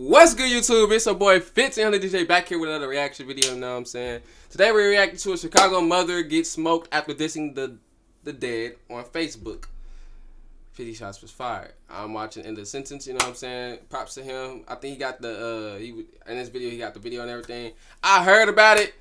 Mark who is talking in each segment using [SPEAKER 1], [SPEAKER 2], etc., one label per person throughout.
[SPEAKER 1] What's good, YouTube? It's your boy 1500 DJ back here with another reaction video, you know what I'm saying? Today we're reacting to a Chicago mother get smoked after dissing the dead on Facebook. 50 shots was fired. I'm watching in the sentence, you know what I'm saying? Props to him. I think he got the, in this video, he got the video and everything. I heard about it,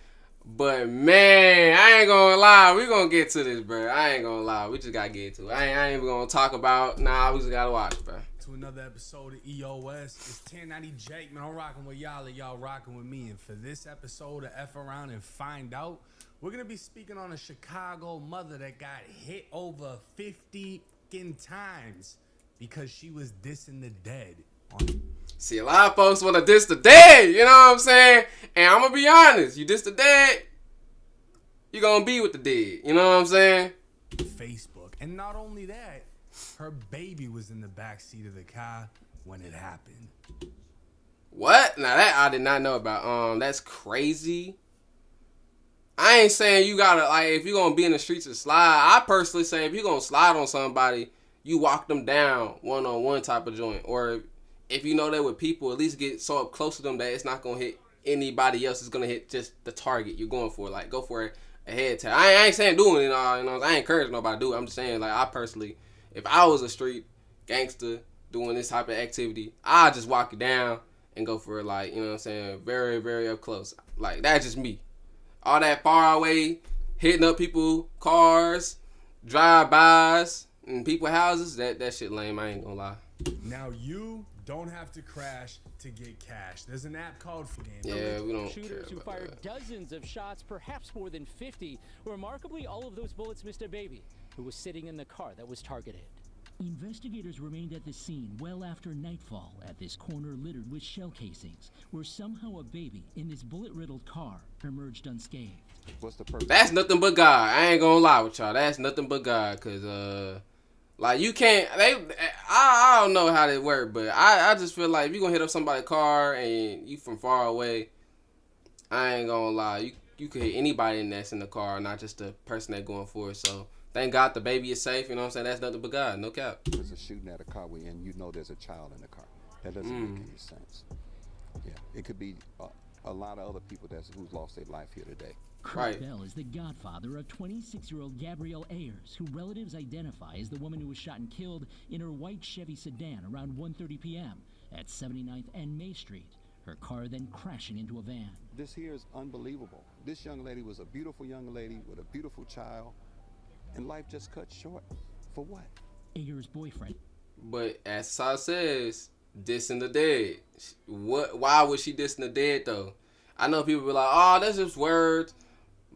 [SPEAKER 1] but man, I ain't gonna lie. We gonna get to this, bro. I ain't gonna lie. We just gotta get to it. I ain't even gonna talk about, we just gotta watch, bro.
[SPEAKER 2] To another episode of EOS. It's 1090 Jake, man. I'm rocking with y'all and y'all rocking with me. And for this episode of F Around and Find Out, we're going to be speaking on a Chicago mother that got hit over 50 times because she was dissing the dead.
[SPEAKER 1] See, a lot of folks want to diss the dead, you know what I'm saying? And I'm going to be honest, you diss the dead, you're going to be with the dead, you know what I'm saying?
[SPEAKER 2] Facebook. And not only that, her baby was in the back seat of the car when it happened.
[SPEAKER 1] What? Now that I did not know about. That's crazy. I ain't saying you gotta, like, if you're gonna be in the streets and slide. I personally say if you're gonna slide on somebody, you walk them down one-on-one type of joint. Or if you know that with people, at least get so up close to them that it's not gonna hit anybody else. It's gonna hit just the target you're going for. Like, go for a head tap. I ain't saying doing it all, you know. I ain't encouraging nobody to do it. I'm just saying, like, I personally, if I was a street gangster doing this type of activity, I'd just walk it down and go for it, like, you know what I'm saying, very, very up close. Like, that's just me. All that far away, hitting up people, cars, drive-bys, and people houses, that shit lame, I ain't gonna lie.
[SPEAKER 2] Now, you don't have to crash to get cash. There's an app called
[SPEAKER 1] Yeah, we don't
[SPEAKER 3] Shooters who fired
[SPEAKER 1] that.
[SPEAKER 3] dozens of shots, perhaps more than 50. Remarkably, all of those bullets missed a baby who was sitting in the car that was targeted.
[SPEAKER 4] Investigators remained at the scene well after nightfall at this corner littered with shell casings, where somehow a baby in this bullet-riddled car emerged unscathed.
[SPEAKER 5] What's the purpose?
[SPEAKER 1] That's nothing but God. I ain't gonna lie with y'all. That's nothing but God, cause like, you can't. I don't know how they work, but I just feel like if you gonna hit up somebody's car and you from far away, I ain't gonna lie. You could hit anybody that's in the car, not just the person that going for it. So thank God the baby is safe. You know what I'm saying? That's nothing but God. No cap.
[SPEAKER 5] There's a shooting at a car and you know there's a child in the car. That doesn't make any sense. Yeah, it could be a lot of other people who's lost their life here today.
[SPEAKER 4] Kurt
[SPEAKER 1] Right.
[SPEAKER 4] Bell is the godfather of 26-year-old Gabrielle Ayers, who relatives identify as the woman who was shot and killed in her white Chevy sedan around 1:30 p.m. at 79th and May Street, her car then crashing into a van.
[SPEAKER 5] This here is unbelievable. This young lady was a beautiful young lady with a beautiful child, and life just cut short. For what?
[SPEAKER 4] Ayers' boyfriend.
[SPEAKER 1] But as Saw says, dissing the dead. Why was she dissing the dead though? I know people be like, oh, that's just words.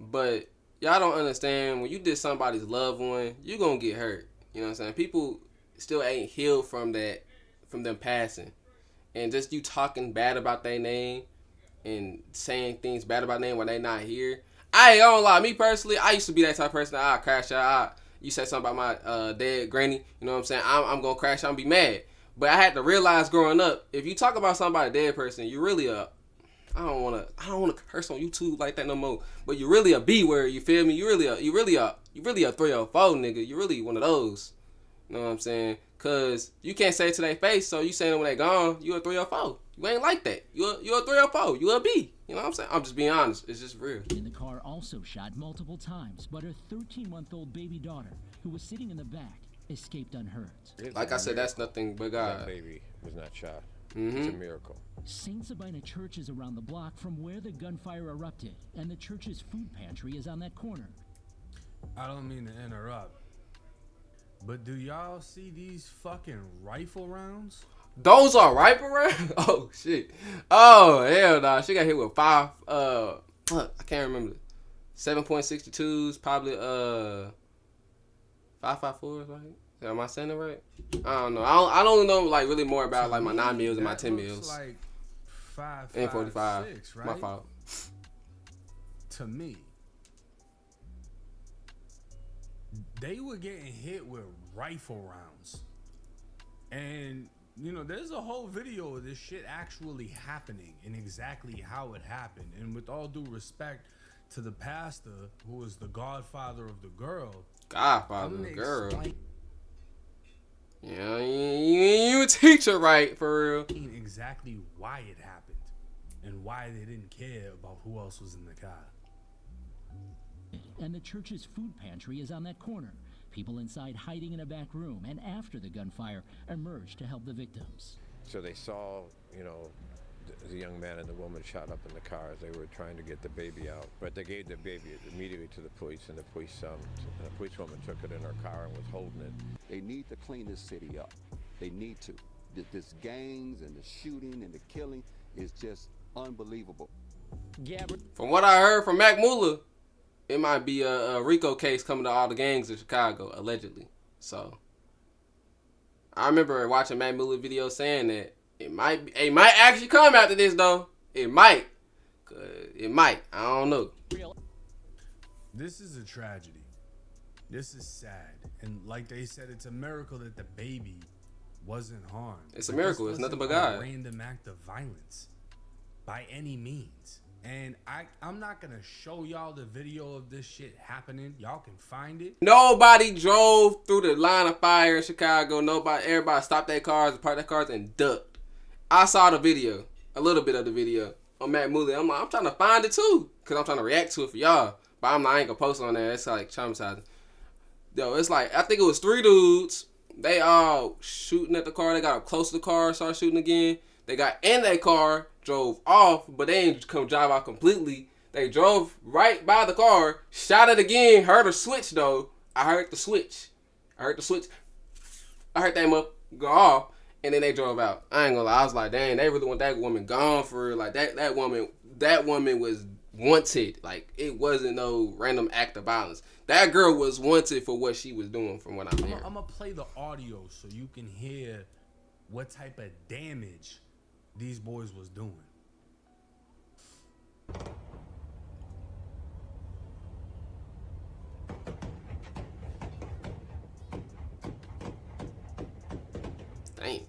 [SPEAKER 1] But y'all don't understand, when you diss somebody's loved one, you gonna get hurt. You know what I'm saying? People still ain't healed from that, from them passing. And just you talking bad about their name and saying things bad about their name when they not here. I ain't gonna lie, me personally, I used to be that type of person that I'll crash out. You say something about my dead granny, you know what I'm saying? I'm gonna crash out and be mad. But I had to realize growing up, if you talk about somebody dead person, you really I don't wanna curse on YouTube like that no more. But you really a B word, you feel me? You really a 3 or 4 nigga. You really one of those. You know what I'm saying? Cause you can't say it to their face, so you saying it when they gone, you a 3 or 4. You ain't like that. You a 3 or 4. You a B. You know what I'm saying? I'm just being honest. It's just real.
[SPEAKER 4] In the car also shot multiple times, but her 13-month-old baby daughter, who was sitting in the back, escaped unhurt.
[SPEAKER 1] Like I said, that's nothing but God.
[SPEAKER 6] That baby was not shot.
[SPEAKER 1] Mm-hmm.
[SPEAKER 6] It's a miracle.
[SPEAKER 4] St. Sabina Church is around the block from where the gunfire erupted, and the church's food pantry is on that corner.
[SPEAKER 2] I don't mean to interrupt, but do y'all see these fucking rifle rounds?
[SPEAKER 1] Those are rifle rounds? Oh shit. Oh hell nah. She got hit with 5 I can't remember. 7.62s, probably 5.54s, right? Am I saying it right? I don't know. I don't know like really more about like my 9 mils and my 10 mils.
[SPEAKER 2] Like 5,
[SPEAKER 1] And 45.
[SPEAKER 2] 6, right?
[SPEAKER 1] My fault.
[SPEAKER 2] To me, they were getting hit with rifle rounds. And, you know, there's a whole video of this shit actually happening and exactly how it happened. And with all due respect to the pastor, who was the godfather of the girl.
[SPEAKER 1] Godfather of the girl. Yeah, you a teacher, right? For real.
[SPEAKER 2] Exactly why it happened and why they didn't care about who else was in the car.
[SPEAKER 4] And the church's food pantry is on that corner. People inside hiding in a back room and after the gunfire emerged to help the victims.
[SPEAKER 6] So they saw, the young man and the woman shot up in the car as they were trying to get the baby out. But they gave the baby immediately to the police, and the policewoman took it in her car and was holding it.
[SPEAKER 5] They need to clean this city up. They need to. This gangs and the shooting and the killing is just unbelievable.
[SPEAKER 1] From what I heard from Mac Muller, it might be a RICO case coming to all the gangs in Chicago, allegedly. So, I remember watching Mac Muller video saying that it might actually come after this, though. It might. It might. I don't know.
[SPEAKER 2] This is a tragedy. This is sad. And like they said, it's a miracle that the baby wasn't harmed.
[SPEAKER 1] It's a miracle. It's nothing but
[SPEAKER 2] This wasn't
[SPEAKER 1] God.
[SPEAKER 2] a random act of violence by any means. And I'm not going to show y'all the video of this shit happening. Y'all can find it.
[SPEAKER 1] Nobody drove through the line of fire in Chicago. Everybody stopped their cars, parked their cars, and ducked. I saw the video, a little bit of the video on Matt Mooley. I'm trying to find it too, because I'm trying to react to it for y'all. But I ain't going to post on there. It's like traumatizing. Yo, it's like, I think it was 3 dudes. They all shooting at the car. They got up close to the car, started shooting again. They got in their car, drove off, but they ain't come drive out completely. They drove right by the car, shot it again, heard a switch though. I heard the switch. I heard them up go off, and then they drove out. I ain't gonna lie, I was like, dang, they really want that woman gone for real. Like that woman was wanted. Like it wasn't no random act of violence. That girl was wanted for what she was doing, from what I'm hearing.
[SPEAKER 2] I'm gonna play the audio so you can hear what type of damage these boys was doing.
[SPEAKER 1] Dang.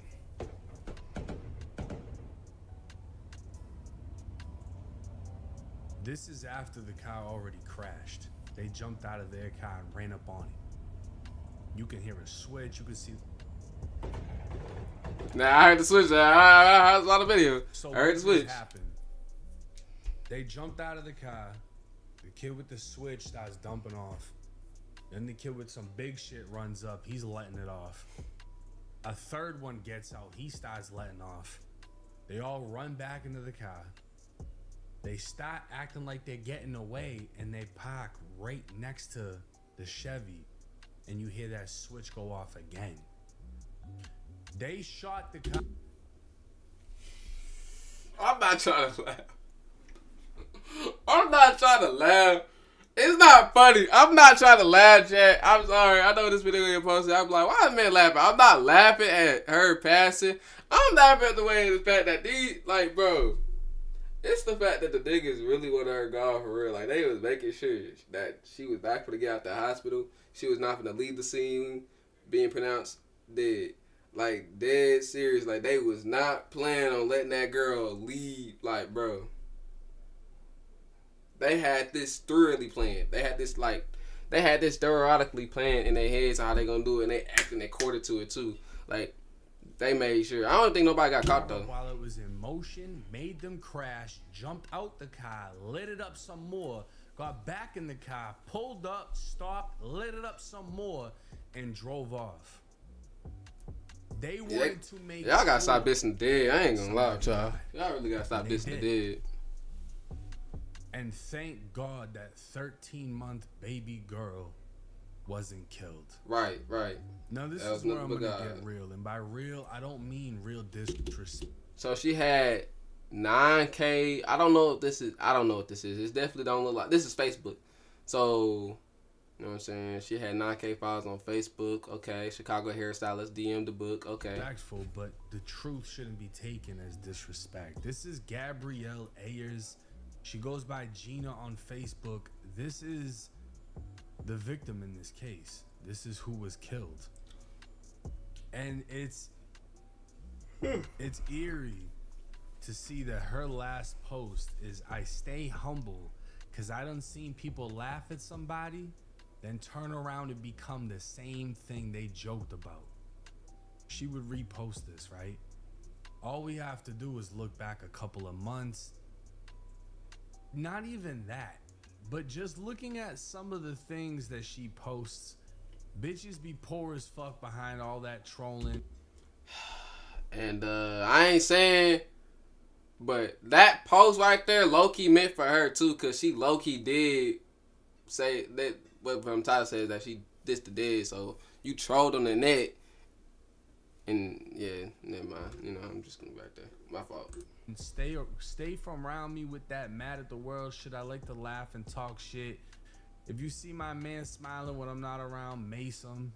[SPEAKER 2] This is after the car already crashed. They jumped out of their car and ran up on it. You can hear a switch. You can see.
[SPEAKER 1] Nah, I heard the switch. I saw the video.
[SPEAKER 2] So
[SPEAKER 1] I heard the switch.
[SPEAKER 2] Happened. They jumped out of the car. The kid with the switch starts dumping off. Then the kid with some big shit runs up. He's letting it off. A third one gets out. He starts letting off. They all run back into the car. They start acting like they're getting away, and they park right next to the Chevy, and you hear that switch go off again. They shot the car.
[SPEAKER 1] I'm not trying to laugh. I'm not trying to laugh. It's not funny. I'm not trying to laugh, Jack. I'm sorry. I know this video you posted. I'm like, why is man laughing? I'm not laughing at her passing. I'm laughing at the way the fact that these, like, bro, it's the fact that the niggas really want her gone for real. Like, they was making sure that she was back for to get out the hospital. She was not going to leave the scene being pronounced dead. Like, dead serious. Like, they was not planning on letting that girl leave. Like, bro. They had this thoroughly planned. They had this thoroughly planned in their heads how they gonna do it, and they acting according to it too. Like, they made sure. I don't think nobody got caught though.
[SPEAKER 2] While it was in motion, made them crash, jumped out the car, lit it up some more, got back in the car, pulled up, stopped, lit it up some more, and drove off. They wanted to make
[SPEAKER 1] y'all gotta stop dissing the dead. I ain't gonna lie to y'all. Y'all really gotta stop dissing the dead.
[SPEAKER 2] And thank God that 13-month baby girl wasn't killed.
[SPEAKER 1] Right.
[SPEAKER 2] Now this is where I'm gonna get real, and by real, I don't mean real disrespect.
[SPEAKER 1] So she had 9K. I don't know what this is. It definitely don't look like. This is Facebook. So, you know what I'm saying? She had 9K followers on Facebook. Okay. Chicago hairstylist DM'd the book. Okay.
[SPEAKER 2] Respectful, but the truth shouldn't be taken as disrespect. This is Gabrielle Ayers. She goes by Gina on Facebook. This is the victim in this case. This is who was killed. And it's eerie to see that her last post is, I stay humble because I done seen people laugh at somebody, then turn around and become the same thing they joked about. she would repost this, right? All we have to do is look back a couple of months. Not even that, but just looking at some of the things that she posts, bitches be poor as fuck behind all that trolling.
[SPEAKER 1] And I ain't saying, but that post right there low-key meant for her too, cause she low-key did say that what from Tyler says that she dissed the dead, so you trolled on the net. And yeah, never mind. You know, I'm just gonna go back there. My fault.
[SPEAKER 2] And stay from around me with that mad at the world shit. I like to laugh and talk shit. If you see my man smiling when I'm not around, mace him.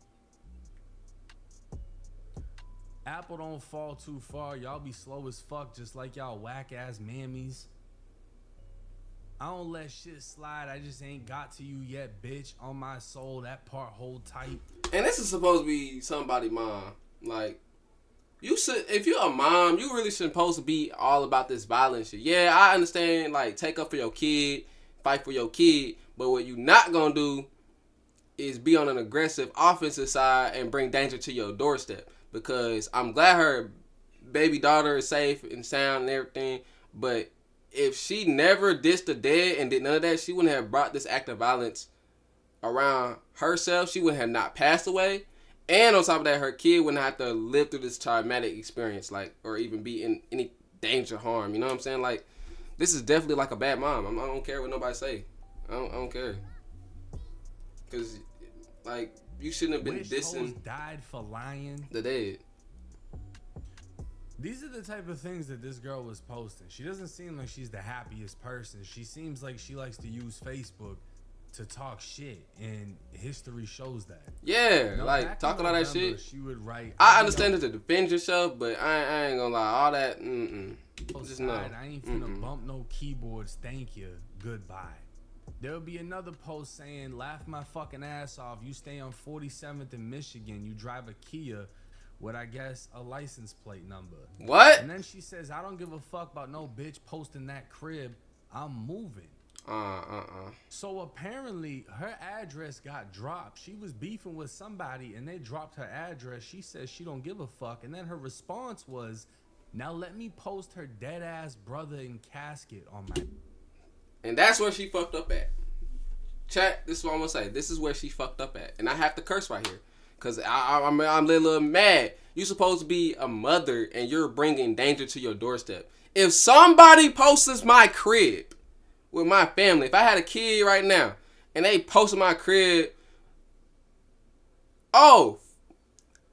[SPEAKER 2] Apple don't fall too far. Y'all be slow as fuck, just like y'all whack ass mammies. I don't let shit slide. I just ain't got to you yet, bitch. On my soul, that part hold tight.
[SPEAKER 1] And this is supposed to be somebody's mom. Like, you should, if you're a mom, you really shouldn't supposed to be all about this violent shit. Yeah, I understand, like, take up for your kid, fight for your kid, but what you not gonna do is be on an aggressive offensive side and bring danger to your doorstep. Because I'm glad her baby daughter is safe and sound and everything, but if she never dissed the dead and did none of that, she wouldn't have brought this act of violence around herself. She would have not passed away. And on top of that, her kid wouldn't have to live through this traumatic experience, like, or even be in any danger, harm. You know what I'm saying? Like, this is definitely like a bad mom. I don't care what nobody say. I don't care. Because, like, you shouldn't have been dissing.
[SPEAKER 2] Died for lying.
[SPEAKER 1] The dead.
[SPEAKER 2] These are the type of things that this girl was posting. She doesn't seem like she's the happiest person. She seems like she likes to use Facebook to talk shit, and history shows that.
[SPEAKER 1] Yeah, like talking all that shit.
[SPEAKER 2] She would write.
[SPEAKER 1] I understand it to defend yourself, but I ain't gonna lie, all that. Just no.
[SPEAKER 2] I ain't finna bump no keyboards. Thank you. Goodbye. There'll be another post saying, "Laugh my fucking ass off. You stay on 47th in Michigan. You drive a Kia with, I guess, a license plate number."
[SPEAKER 1] What?
[SPEAKER 2] And then she says, "I don't give a fuck about no bitch posting that crib. I'm moving." So apparently her address got dropped. She was beefing with somebody and they dropped her address. She says she don't give a fuck. And then her response was, "Now let me post her dead ass brother in casket on my..."
[SPEAKER 1] And that's where she fucked up at. Chat, this is what I'm gonna say. This is where she fucked up at. And I have to curse right here. Because I'm a little mad. You supposed to be a mother and you're bringing danger to your doorstep. If somebody posts my crib with my family, if I had a kid right now and they posted my crib,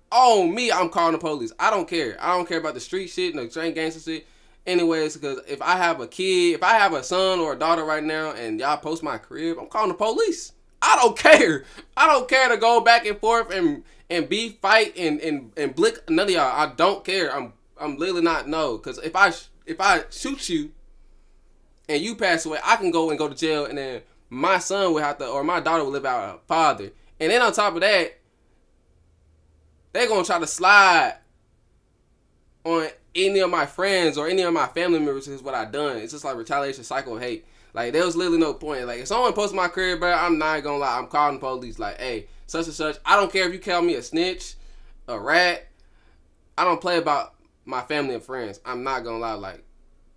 [SPEAKER 1] me, I'm calling the police. I don't care. I don't care about the street shit, no train gangster shit. Anyways, because if I have a kid, if I have a son or a daughter right now and y'all post my crib, I'm calling the police. I don't care. I don't care to go back and forth and be fight and blick none of y'all. I don't care. I'm literally not no. Because if I shoot you and you pass away, I can go to jail, and then my son would have to, or my daughter would live out a father. And then on top of that, they're gonna try to slide on any of my friends or any of my family members is what I done. It's just like retaliation, cycle of hate. Like, there was literally no point. Like, if someone posts my crib, bro, I'm not gonna lie. I'm calling the police. Like, hey, such and such. I don't care if you call me a snitch, a rat. I don't play about my family and friends. I'm not gonna lie. Like,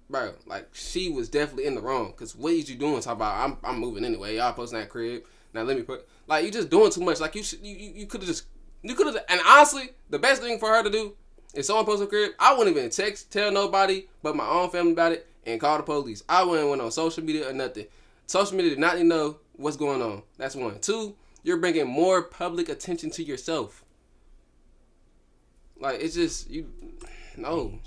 [SPEAKER 1] bro, like, she was definitely in the wrong. Because what is you doing? Talk about, I'm moving anyway. Y'all posting that crib. Now let me put, like, you just doing too much. Like, you could have and honestly, the best thing for her to do, if someone posts a crib, I wouldn't even tell nobody but my own family about it and call the police. I wouldn't went on social media or nothing. Social media did not even know what's going on. That's one. Two, you're bringing more public attention to yourself. Like, it's just, no.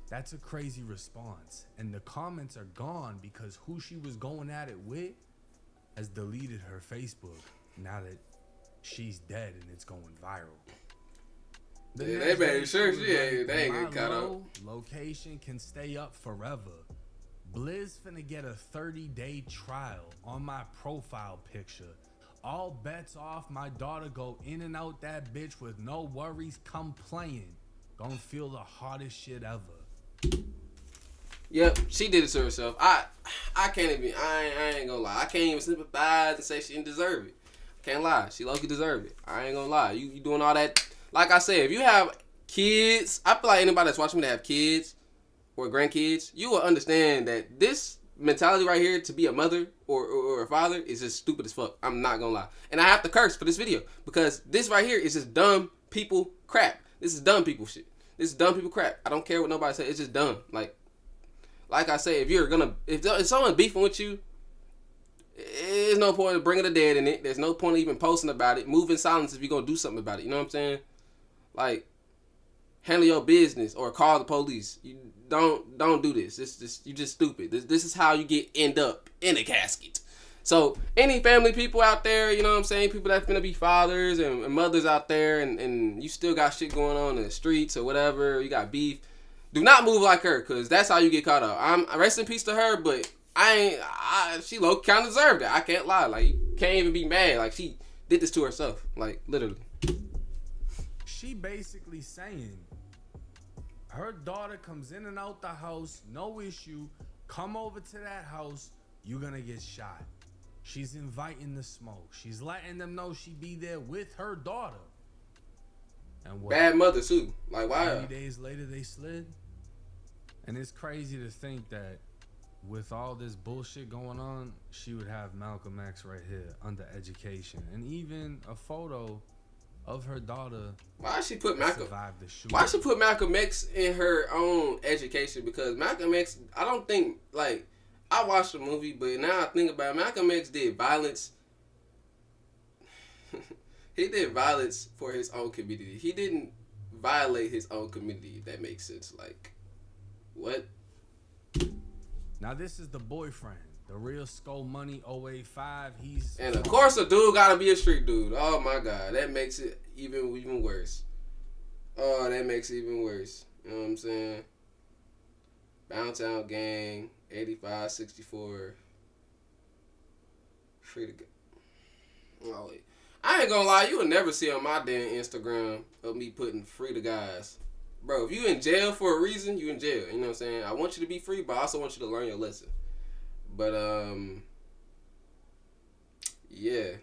[SPEAKER 2] That's a crazy response. And the comments are gone because who she was going at it with has deleted her Facebook now that she's dead and it's going viral.
[SPEAKER 1] Yeah, they made sure they ain't getting caught up.
[SPEAKER 2] Location can stay up forever. Blizz finna get a 30-day trial on my profile picture. All bets off, my daughter go in and out that bitch with no worries, come playing. Gonna feel the hardest shit ever.
[SPEAKER 1] Yep, she did it to herself. I can't even, I ain't gonna lie. I can't even sympathize and say she didn't deserve it. Can't lie, she low-key deserved it. I ain't gonna lie. You doing all that. like I said, if you have kids, I feel like anybody that's watching me that have kids or grandkids, you will understand that this mentality right here to be a mother or a father is just stupid as fuck. I'm not gonna lie. And I have to curse for this video because this right here is just dumb people crap. This is dumb people shit. This is dumb people crap. I don't care what nobody says. It's just dumb. Like I say, if someone's beefing with you, there's no point in bringing the dead in it. There's no point in even posting about it. Move in silence if you're gonna do something about it. You know what I'm saying? Like, handle your business or call the police. You don't do this. You just stupid. This is how you end up in a casket. So any family people out there, you know what I'm saying, people that's gonna be fathers and mothers out there, and you still got shit going on in the streets or whatever, you got beef. Do not move like her, cause that's how you get caught up. I'm rest in peace to her, but she low kind of deserved it. I can't lie. Like, you can't even be mad. Like, she did this to herself. Like, literally.
[SPEAKER 2] She basically saying her daughter comes in and out the house, no issue. Come over to that house, you're gonna get shot. She's inviting the smoke. She's letting them know she be there with her daughter. And what?
[SPEAKER 1] Bad mother too. Like, why?
[SPEAKER 2] 30 days later they slid. And it's crazy to think that with all this bullshit going on, she would have Malcolm X right here under education, and even a photo of her daughter.
[SPEAKER 1] Why she put Malcolm?
[SPEAKER 2] Survived the shooting.
[SPEAKER 1] Why she put Malcolm X in her own education? Because Malcolm X, I don't think, like, I watched the movie, but now I think about it, Malcolm X did violence. He did violence for his own community. He didn't violate his own community, if that makes sense. Like, what?
[SPEAKER 2] Now this is the boyfriend, the real Skull Money 085. He's
[SPEAKER 1] And of course, a dude gotta be a street dude. Oh my god, that makes it even worse. Oh, that makes it even worse. You know what I'm saying? Bountown Gang, 8564. Free to go. Oh, wait. I ain't gonna lie, you will never see on my damn Instagram of me putting free to guys. Bro, if you in jail for a reason, you in jail. You know what I'm saying? I want you to be free, but I also want you to learn your lesson. But, yeah.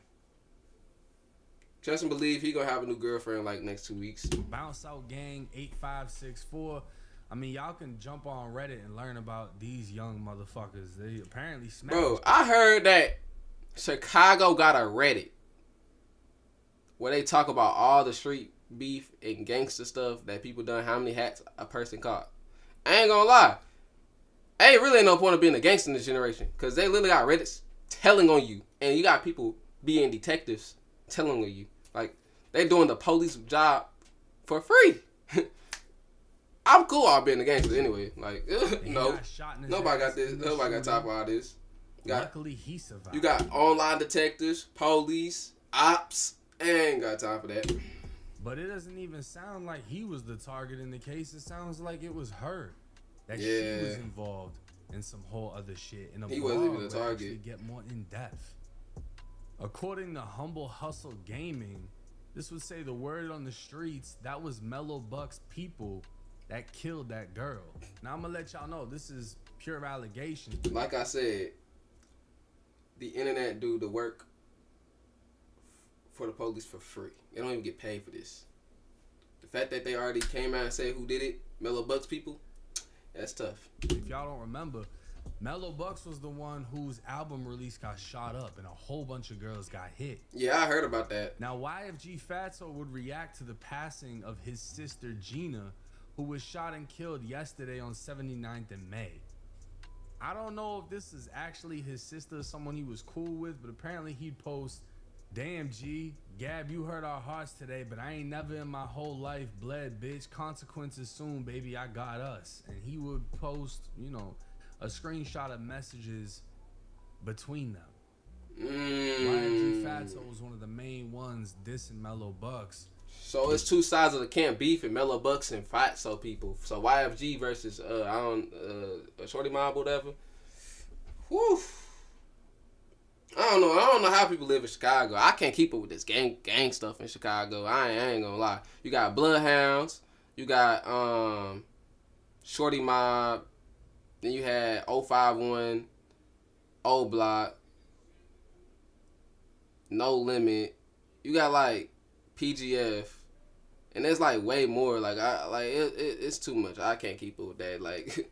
[SPEAKER 1] Trust and believe he gonna have a new girlfriend like next 2 weeks.
[SPEAKER 2] Bounce Out Gang 8564. I mean, y'all can jump on Reddit and learn about these young motherfuckers. They apparently smashed.
[SPEAKER 1] Bro, I heard that Chicago got a Reddit where they talk about all the street beef and gangster stuff that people done, how many hats a person caught. I ain't gonna lie. Ain't really no point of being a gangster in this generation, because they literally got Reddits telling on you, and you got people being detectives telling on you. Like, they doing the police job for free. I'm cool all being a gangster anyway. Like, no. Nobody got this. Nobody got time for all this.
[SPEAKER 2] Luckily, he survived.
[SPEAKER 1] You got online detectives, police, ops. Ain't got time for that.
[SPEAKER 2] But it doesn't even sound like he was the target in the case. It sounds like it was her. That she was involved in some whole other shit. In a
[SPEAKER 1] he wasn't even the target.
[SPEAKER 2] To get more in depth. According to Humble Hustle Gaming, this would say the word on the streets, that was Mellow Buck's people that killed that girl. Now I'm gonna let y'all know this is pure allegations.
[SPEAKER 1] Like I said, the internet do the work for the police for free. They don't even get paid for this. The fact that they already came out and said who did it, Mellow Bucks people, that's tough.
[SPEAKER 2] If y'all don't remember, Mellow Bucks was the one whose album release got shot up and a whole bunch of girls got hit.
[SPEAKER 1] Yeah, I heard about that.
[SPEAKER 2] Now, YFG Fatso would react to the passing of his sister Gina, who was shot and killed yesterday on 79th and May. I don't know if this is actually his sister, someone he was cool with, but apparently he'd post, "Damn G, Gab, you hurt our hearts today, but I ain't never in my whole life bled, bitch. Consequences soon, baby, I got us." And he would post, you know, a screenshot of messages between them. YFG Fatso was one of the main ones dissing Mellow Bucks.
[SPEAKER 1] So it's two sides of the camp, beef and Mellow Bucks and Fatso people. So YFG versus Shorty Mob, whatever. Whew. I don't know how people live in Chicago. I can't keep up with this gang stuff in Chicago. I ain't gonna lie. You got Bloodhounds. You got Shorty Mob. Then you had 051, O Block, No Limit. You got like PGF. And it's like way more. Like it's too much. I can't keep up with that. Like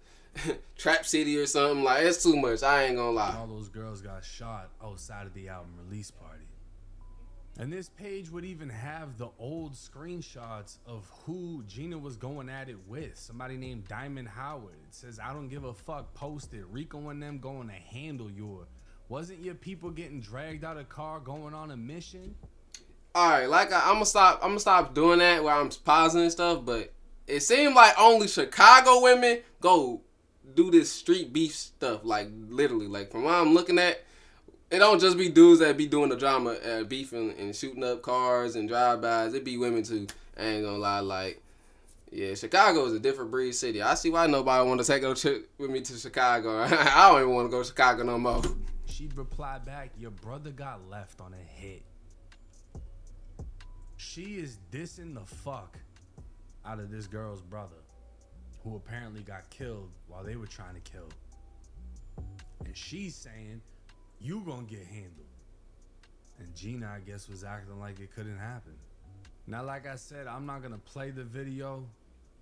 [SPEAKER 1] Trap City or something. Like it's too much. I ain't gonna lie.
[SPEAKER 2] All those girls got shot outside of the album release party. And this page would even have the old screenshots of who Gina was going at it with. Somebody named Diamond Howard. It says, I don't give a fuck, posted. Rico and them going to handle your. Wasn't your people getting dragged out of car going on a mission?
[SPEAKER 1] Alright, like I'm gonna stop doing that where I'm pausing and stuff, but it seemed like only Chicago women go do this street beef stuff, like literally. Like from what I'm looking at, it don't just be dudes that be doing the drama, beefing and shooting up cars and drive-bys. It be women too. I ain't gonna lie. Like, yeah, Chicago is a different breed city. I see why nobody want to take a trip with me to Chicago. I don't even want to go to Chicago no more.
[SPEAKER 2] She'd reply back, your brother got left on a hit. She is dissing the fuck out of this girl's brother, who apparently got killed while they were trying to kill. And she's saying, you gonna get handled. And Gina, I guess, was acting like it couldn't happen. Now, like I said, I'm not gonna play the video,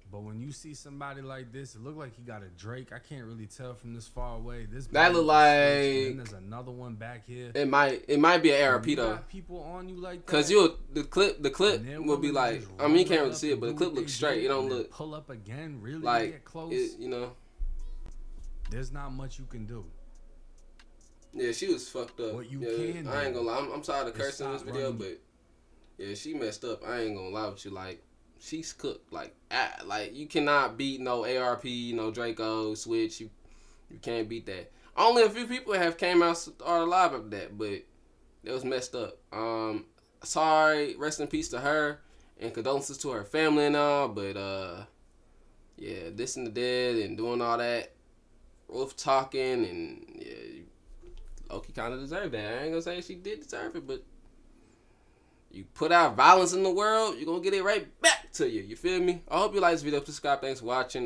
[SPEAKER 2] but when you see somebody like this, it looked like he got a Drake. I can't really tell from this far away. This
[SPEAKER 1] that look like.
[SPEAKER 2] And there's another one back here.
[SPEAKER 1] It might be an ARP though.
[SPEAKER 2] Got people on you like that.
[SPEAKER 1] Cause the clip will be like. I mean, you can't really see it, but the clip looks straight. It don't look.
[SPEAKER 2] Pull up again, really
[SPEAKER 1] like
[SPEAKER 2] get close.
[SPEAKER 1] you know.
[SPEAKER 2] There's not much you can do.
[SPEAKER 1] Yeah, she was fucked up.
[SPEAKER 2] What you
[SPEAKER 1] yeah,
[SPEAKER 2] can
[SPEAKER 1] I ain't
[SPEAKER 2] do
[SPEAKER 1] gonna lie. I'm tired of cursing in this video,
[SPEAKER 2] running.
[SPEAKER 1] but yeah, she messed up. I ain't gonna lie with you. Like, she's cooked. Like you cannot beat no ARP, no Draco, Switch. You can't beat that. Only a few people have came out are alive of that, but it was messed up. Sorry, rest in peace to her, and condolences to her family and all. But yeah, dissing the dead and doing all that, roof talking, and yeah. Loki kind of deserved that. I ain't gonna say she did deserve it, but you put out violence in the world, you're gonna get it right back to you. You feel me? I hope you like this video. Subscribe. Thanks for watching.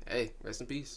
[SPEAKER 1] Hey, rest in peace.